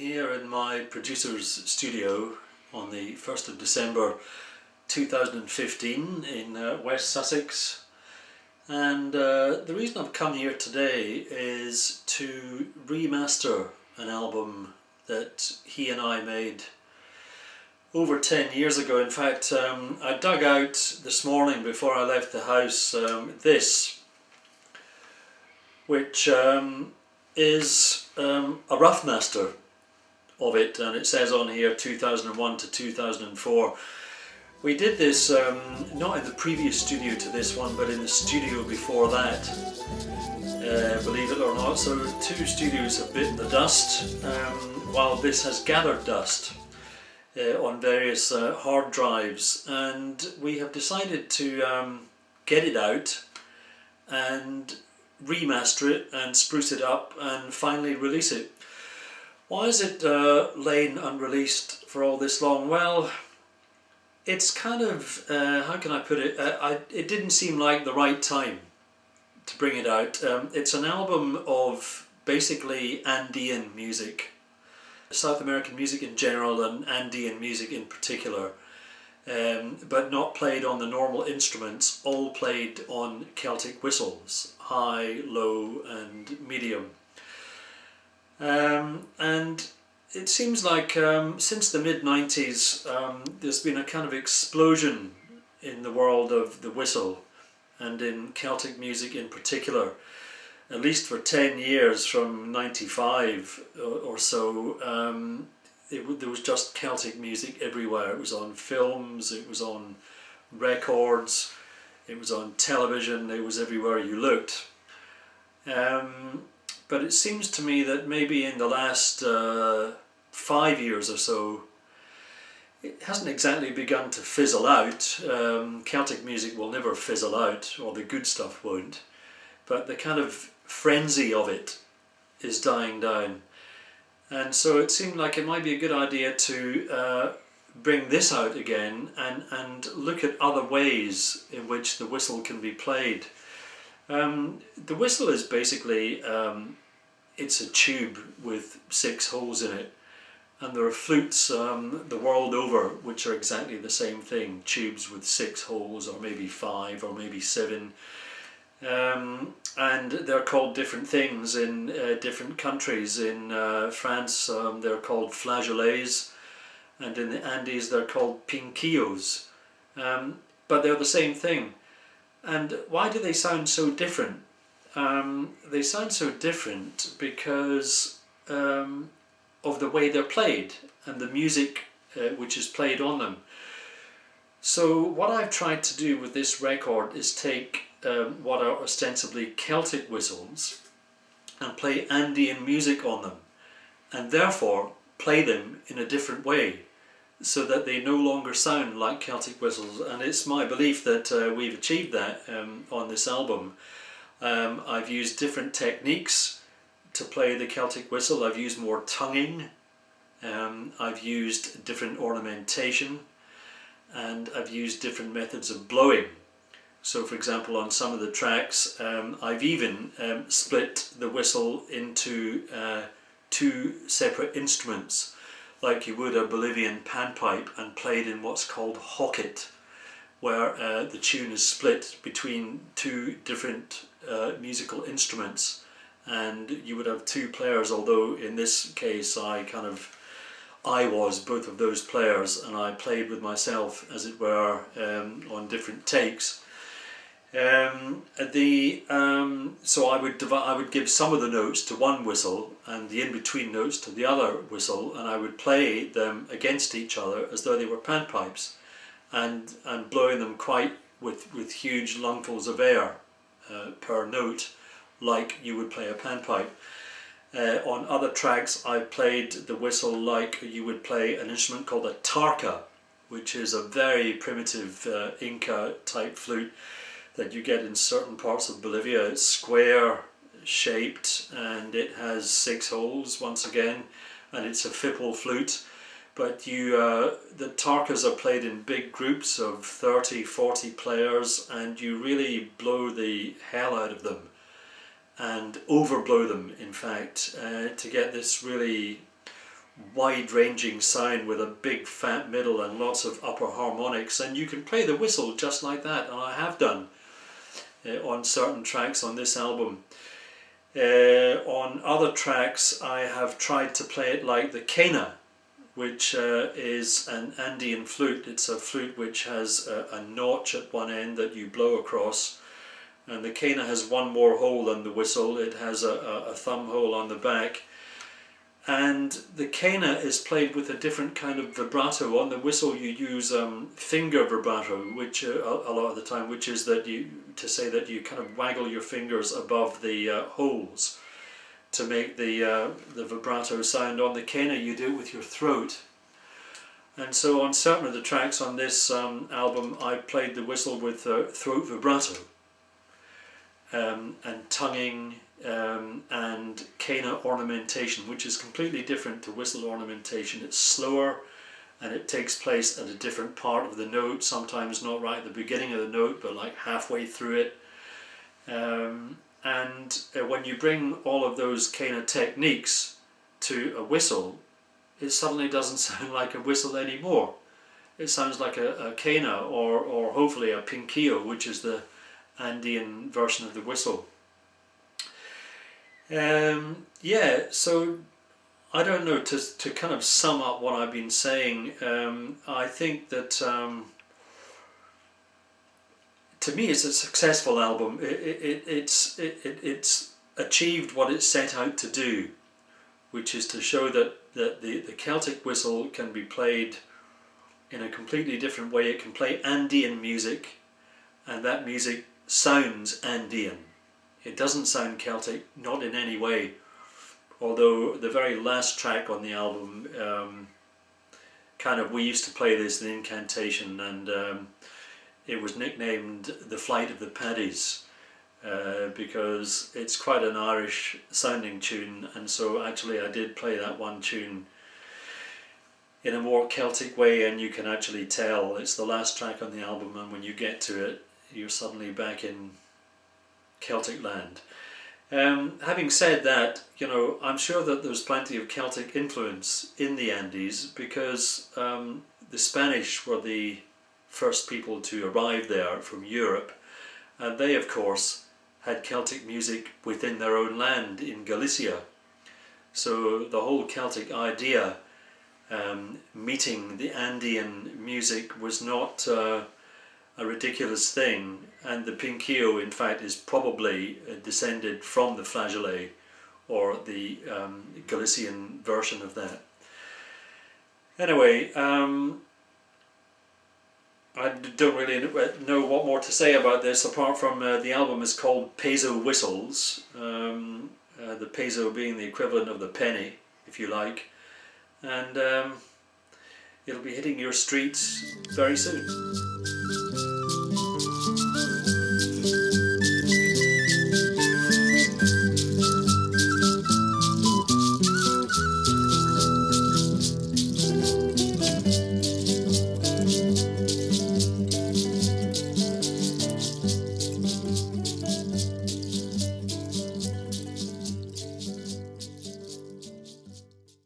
here in my producer's studio on the 1st of December 2015 in West Sussex, and the reason I've come here today is to remaster an album that he and I made over 10 years ago. In fact, I dug out this morning before I left the house this, which is a rough master of it, and it says on here 2001 to 2004. We did this not in the previous studio to this one, but in the studio before that, believe it or not. So 2 studios have bitten the dust, while this has gathered dust on various hard drives, and we have decided to get it out and remaster it and spruce it up and finally release it. Why is it lain unreleased for all this long? Well, it's kind of, how can I put it, it didn't seem like the right time to bring it out. It's an album of basically Andean music, South American music in general and Andean music in particular, but not played on the normal instruments, all played on Celtic whistles, high, low and medium. And it seems like since the mid-90s there's been a kind of explosion in the world of the whistle and in Celtic music in particular. At least for 10 years, from 95 or so, there was just Celtic music everywhere. It was on films, it was on records, it was on television, it was everywhere you looked. But it seems to me that maybe in the last 5 years or so, it hasn't exactly begun to fizzle out. Celtic music will never fizzle out, or the good stuff won't, but the kind of frenzy of it is dying down. And so it seemed like it might be a good idea to bring this out again and look at other ways in which the whistle can be played. The whistle is basically, it's a tube with 6 holes in it, and there are flutes the world over which are exactly the same thing, tubes with 6 holes, or maybe 5 or maybe 7. And they're called different things in different countries. In France they're called flageolets, and in the Andes they're called pinquillos, but they're the same thing. And why do they sound so different? They sound so different because of the way they're played and the music which is played on them. So what I've tried to do with this record is take what are ostensibly Celtic whistles and play Andean music on them, and therefore play them in a different way so that they no longer sound like Celtic whistles. And it's my belief that we've achieved that on this album. I've used different techniques to play the Celtic whistle. I've used more tonguing, I've used different ornamentation, and I've used different methods of blowing. So for example, on some of the tracks I've even split the whistle into 2 separate instruments, like you would a Bolivian panpipe, and played in what's called hocket, where the tune is split between 2 different musical instruments, and you would have 2 players, although in this case I was both of those players, and I played with myself, as it were, on different takes. So I would give some of the notes to one whistle and the in-between notes to the other whistle, and I would play them against each other as though they were panpipes, and blowing them quite with huge lungfuls of air per note, like you would play a panpipe. On other tracks I played the whistle like you would play an instrument called a tarka, which is a very primitive Inca type flute that you get in certain parts of Bolivia. It's square shaped and it has 6 holes once again, and it's a fipple flute, but the tarkas are played in big groups of 30-40 players, and you really blow the hell out of them and overblow them, in fact, to get this really wide-ranging sound with a big fat middle and lots of upper harmonics, and you can play the whistle just like that, and I have done on certain tracks on this album. On other tracks I have tried to play it like the quena, which is an Andean flute. It's a flute which has a notch at one end that you blow across, and the quena has one more hole than the whistle. It has a thumb hole on the back, and the quena is played with a different kind of vibrato. On the whistle you use finger vibrato, which a lot of the time, which is that you kind of waggle your fingers above the holes to make the vibrato sound. On the quena you do it with your throat. And so on certain of the tracks on this album I played the whistle with throat vibrato, and tonguing, and quena ornamentation, which is completely different to whistle ornamentation. It's slower and it takes place at a different part of the note, sometimes not right at the beginning of the note but like halfway through it. And when you bring all of those quena techniques to a whistle, it suddenly doesn't sound like a whistle anymore. It sounds like a quena, or hopefully a pinquillo, which is the Andean version of the whistle. Yeah, so I don't know, to kind of sum up what I've been saying, I think that to me it's a successful album. It's achieved what it set out to do, which is to show that the Celtic whistle can be played in a completely different way. It can play Andean music, and that music sounds Andean. It doesn't sound Celtic, not in any way, although the very last track on the album, we used to play this in incantation, and it was nicknamed The Flight of the Paddies, because it's quite an Irish sounding tune, and so actually I did play that one tune in a more Celtic way, and you can actually tell it's the last track on the album, and when you get to it you're suddenly back in Celtic land. Having said that, I'm sure that there's plenty of Celtic influence in the Andes, because the Spanish were the first people to arrive there from Europe, and they of course had Celtic music within their own land in Galicia. So the whole Celtic idea, meeting the Andean music, was not a ridiculous thing, and the pinquillo in fact is probably descended from the flageolet, or the Galician version of that. Anyway, I don't really know what more to say about this, apart from the album is called Peso Whistles, the peso being the equivalent of the penny, if you like, and it'll be hitting your streets very soon.